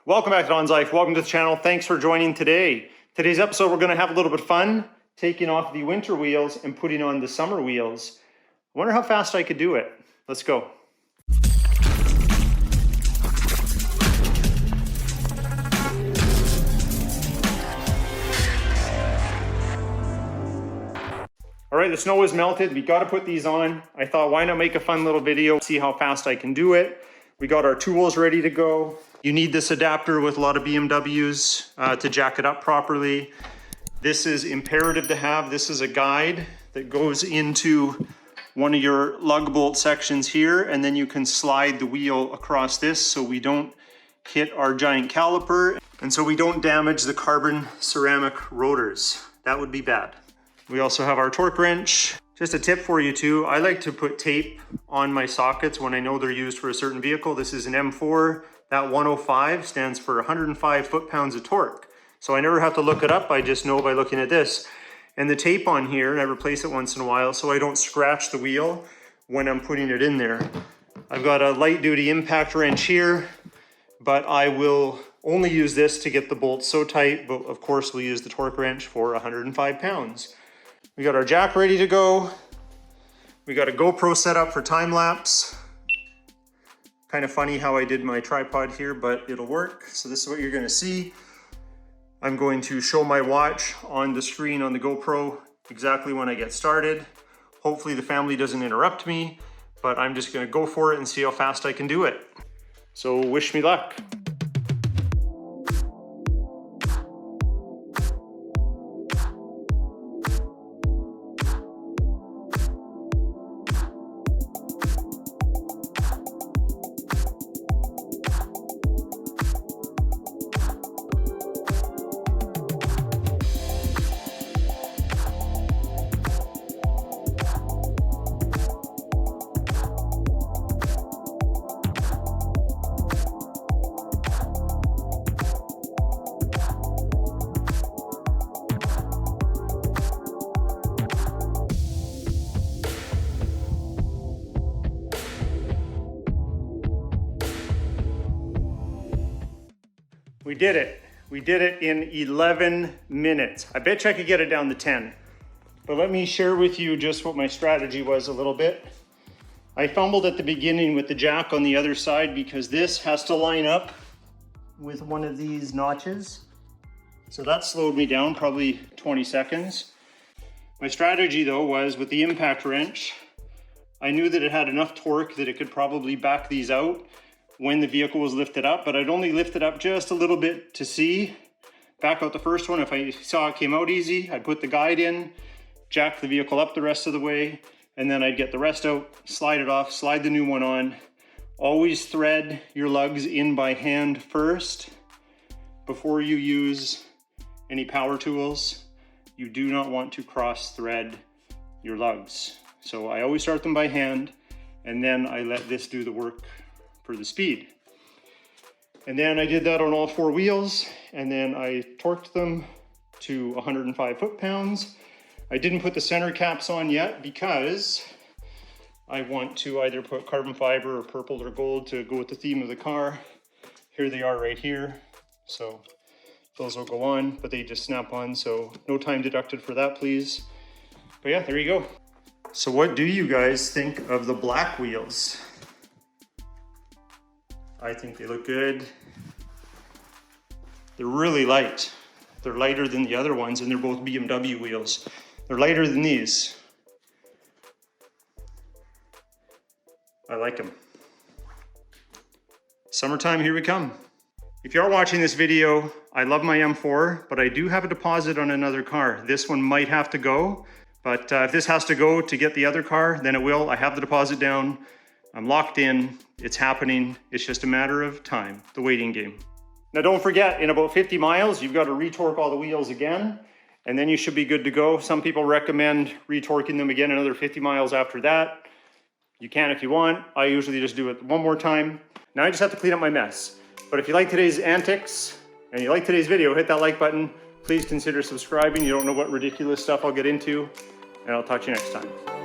Welcome back to Don's Life. Welcome to the channel. Thanks for joining today. Today's episode, we're going to have a little bit of fun taking off the winter wheels and putting on the summer wheels. I wonder how fast I could do it. Let's go. All right, the snow is melted. We got to put these on. I thought, why not make a fun little video, see how fast I can do it. We got our tools ready to go. You need this adapter with a lot of BMWs to jack it up properly. This is imperative to have. This is a guide that goes into one of your lug bolt sections here, and then you can slide the wheel across this so we don't hit our giant caliper and so we don't damage the carbon ceramic rotors. That would be bad. We also have our torque wrench. Just a tip for you too, I like to put tape on my sockets when I know they're used for a certain vehicle. This is an M4. That 105 stands for 105 foot-pounds of torque. So I never have to look it up, I just know by looking at this. And the tape on here, and I replace it once in a while so I don't scratch the wheel when I'm putting it in there. I've got a light-duty impact wrench here, but I will only use this to get the bolts so tight, but of course we'll use the torque wrench for 105 pounds. We got our jack ready to go. We got a GoPro set up for time lapse. Kind of funny how I did my tripod here, but it'll work. So this is what you're gonna see. I'm going to show my watch on the screen on the GoPro exactly when I get started. Hopefully the family doesn't interrupt me, but I'm just gonna go for it and see how fast I can do it. So wish me luck. We did it. We did it in 11 minutes. I bet you I could get it down to 10. But let me share with you just what my strategy was a little bit. I fumbled at the beginning with the jack on the other side because this has to line up with one of these notches. So that slowed me down probably 20 seconds. My strategy though was with the impact wrench, I knew that it had enough torque that it could probably back these out when the vehicle was lifted up, but I'd only lift it up just a little bit to see. Back out the first one, if I saw it came out easy, I'd put the guide in, jack the vehicle up the rest of the way, and then I'd get the rest out, slide it off, slide the new one on. Always thread your lugs in by hand first before you use any power tools. You do not want to cross thread your lugs. So I always start them by hand, and then I let this do the work for the speed. And then I did that on all four wheels, and then I torqued them to 105 foot-pounds. I didn't put the center caps on yet because I want to either put carbon fiber or purple or gold to go with the theme of the car. Here they are right here. So those will go on, but they just snap on, so no time deducted for that, please. But yeah, there you go. So what do you guys think of the black wheels? I think they look good. They're really light. They're lighter than the other ones, and they're both BMW wheels. They're lighter than these. I like them. Summertime, here we come. If you are watching this video, I love my M4, but I do have a deposit on another car. This one might have to go, but if this has to go to get the other car, then it will. I have the deposit down. I'm locked in, it's happening. It's just a matter of time, the waiting game. Now don't forget, in about 50 miles, you've got to retorque all the wheels again, and then you should be good to go. Some people recommend retorquing them again another 50 miles after that. You can if you want. I usually just do it one more time. Now I just have to clean up my mess. But if you like today's antics, and you like today's video, hit that like button. Please consider subscribing. You don't know what ridiculous stuff I'll get into, and I'll talk to you next time.